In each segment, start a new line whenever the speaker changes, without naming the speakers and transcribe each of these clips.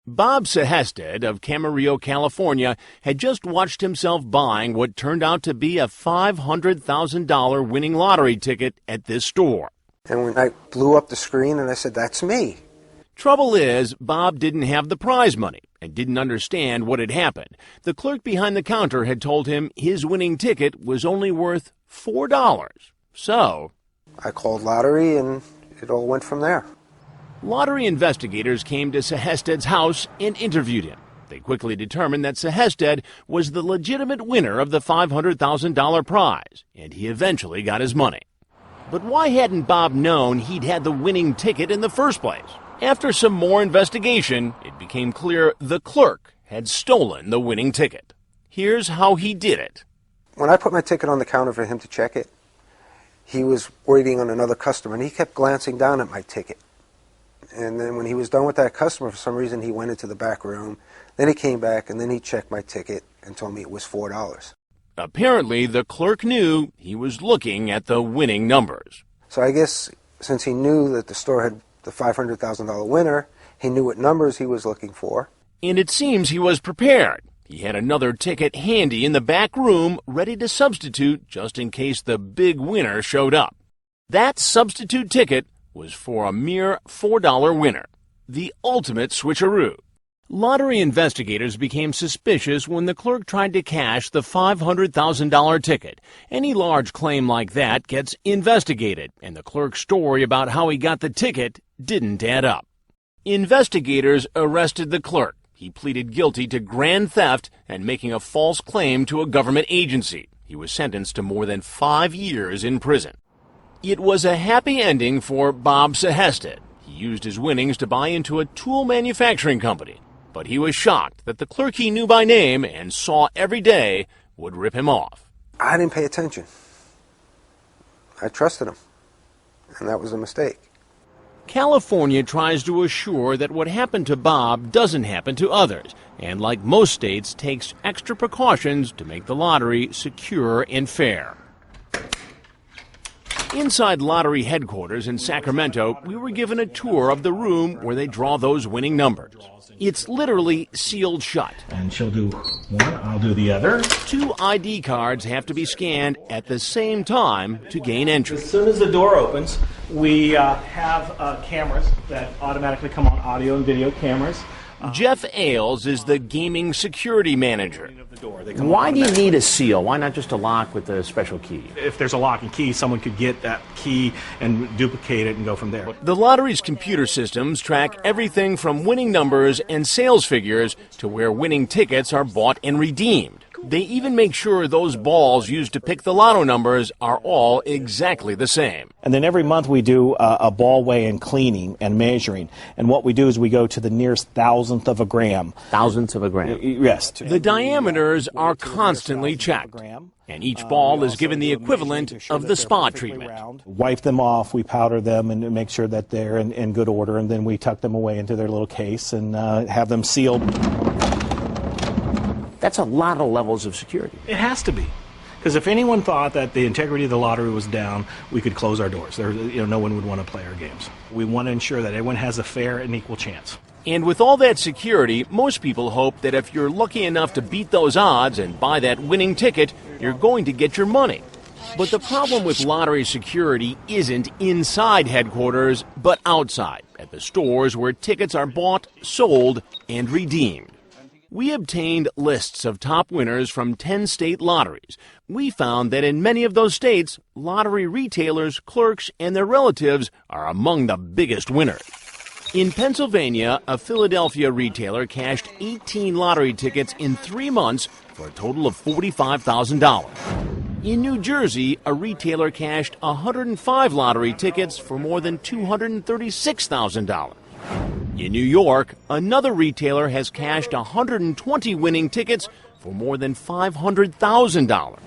Bob Sehested of Camarillo, California, had just watched himself buying what turned out to be a $500,000 winning lottery ticket at this store.
And when I blew up the screen and I said, "That's me."
Trouble is, Bob didn't have the prize money and didn't understand what had happened. The clerk behind the counter had told him his winning ticket was only worth $4. So
I called lottery and it all went from there.
Lottery investigators came to Sehested's house and interviewed him. They quickly determined that Sehested was the legitimate winner of the $500,000 prize, and he eventually got his money. But why hadn't Bob known he'd had the winning ticket in the first place? After some more investigation, it became clear the clerk had stolen the winning ticket. Here's how he did it.
When I put my ticket on the counter for him to check it, he was waiting on another customer, and he kept glancing down at my ticket. And then when he was done with that customer, for some reason, he went into the back room. Then he came back, and then he checked my ticket and told me it was $4.
Apparently, the clerk knew he was looking at the winning numbers.
So I guess since he knew that the store had the $500,000 winner, he knew what numbers he was looking for.
And it seems he was prepared. He had another ticket handy in the back room, ready to substitute just in case the big winner showed up. That substitute ticket was for a mere $4 winner, the ultimate switcheroo. Lottery investigators became suspicious when the clerk tried to cash the $500,000 ticket. Any large claim like that gets investigated, and the clerk's story about how he got the ticket didn't add up. Investigators arrested the clerk. He pleaded guilty to grand theft and making a false claim to a government agency. He was sentenced to more than 5 years in prison. It was a happy ending for Bob Sehested. He used his winnings to buy into a tool manufacturing company. But he was shocked that the clerk he knew by name and saw every day would rip him off.
I didn't pay attention. I trusted him, and that was a mistake.
California tries to assure that what happened to Bob doesn't happen to others, and like most states, takes extra precautions to make the lottery secure and fair. Inside lottery headquarters in Sacramento, we were given a tour of the room where they draw those winning numbers. It's literally sealed shut.
And she'll do one, I'll do the other.
2 ID cards have to be scanned at the same time to gain entry.
As soon as the door opens, we have cameras that automatically come on, audio and video cameras.
Jeff Ailes is the gaming security manager.
Why do you need a seal? Why not just a lock with a special key?
If there's a lock and key, someone could get that key and duplicate it and go from there.
The lottery's computer systems track everything from winning numbers and sales figures to where winning tickets are bought and redeemed. They even make sure those balls used to pick the lotto numbers are all exactly the same.
And then every month we do a ball weigh and cleaning and measuring. And what we do is we go to the nearest thousandth of a gram.
Thousandths of a gram?
Yes.
The diameters are constantly checked, and each ball is given the equivalent of the spot treatment.
Wipe them off, we powder them and make sure that they're in good order, and then we tuck them away into their little case and have them sealed.
That's a lot of levels of security.
It has to be. Because if anyone thought that the integrity of the lottery was down, we could close our doors. No one would want to play our games. We want to ensure that everyone has a fair and equal chance.
And with all that security, most people hope that if you're lucky enough to beat those odds and buy that winning ticket, you're going to get your money. But the problem with lottery security isn't inside headquarters, but outside, at the stores where tickets are bought, sold, and redeemed. We obtained lists of top winners from 10 state lotteries. We found that in many of those states, lottery retailers, clerks, and their relatives are among the biggest winners. In Pennsylvania, a Philadelphia retailer cashed 18 lottery tickets in 3 months for a total of $45,000. In New Jersey, a retailer cashed 105 lottery tickets for more than $236,000. In New York, another retailer has cashed 120 winning tickets for more than $500,000.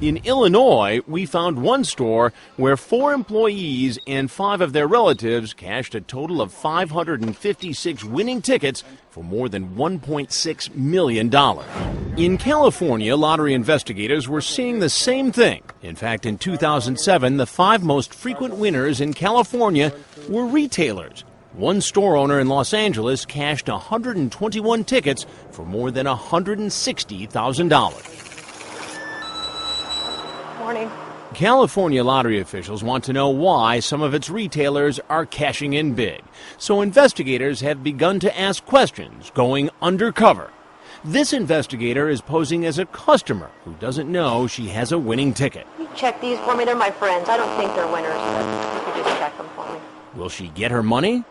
In Illinois, we found one store where 4 employees and 5 of their relatives cashed a total of 556 winning tickets for more than $1.6 million. In California, lottery investigators were seeing the same thing. In fact, in 2007, the 5 most frequent winners in California were retailers. One store owner in Los Angeles cashed 121 tickets for more than $160,000.
Morning.
California lottery officials want to know why some of its retailers are cashing in big. So investigators have begun to ask questions, going undercover. This investigator is posing as a customer who doesn't know she has a winning ticket.
You check these for me. They're my friends. I don't think they're winners, but you could just check them for me.
Will she get her money?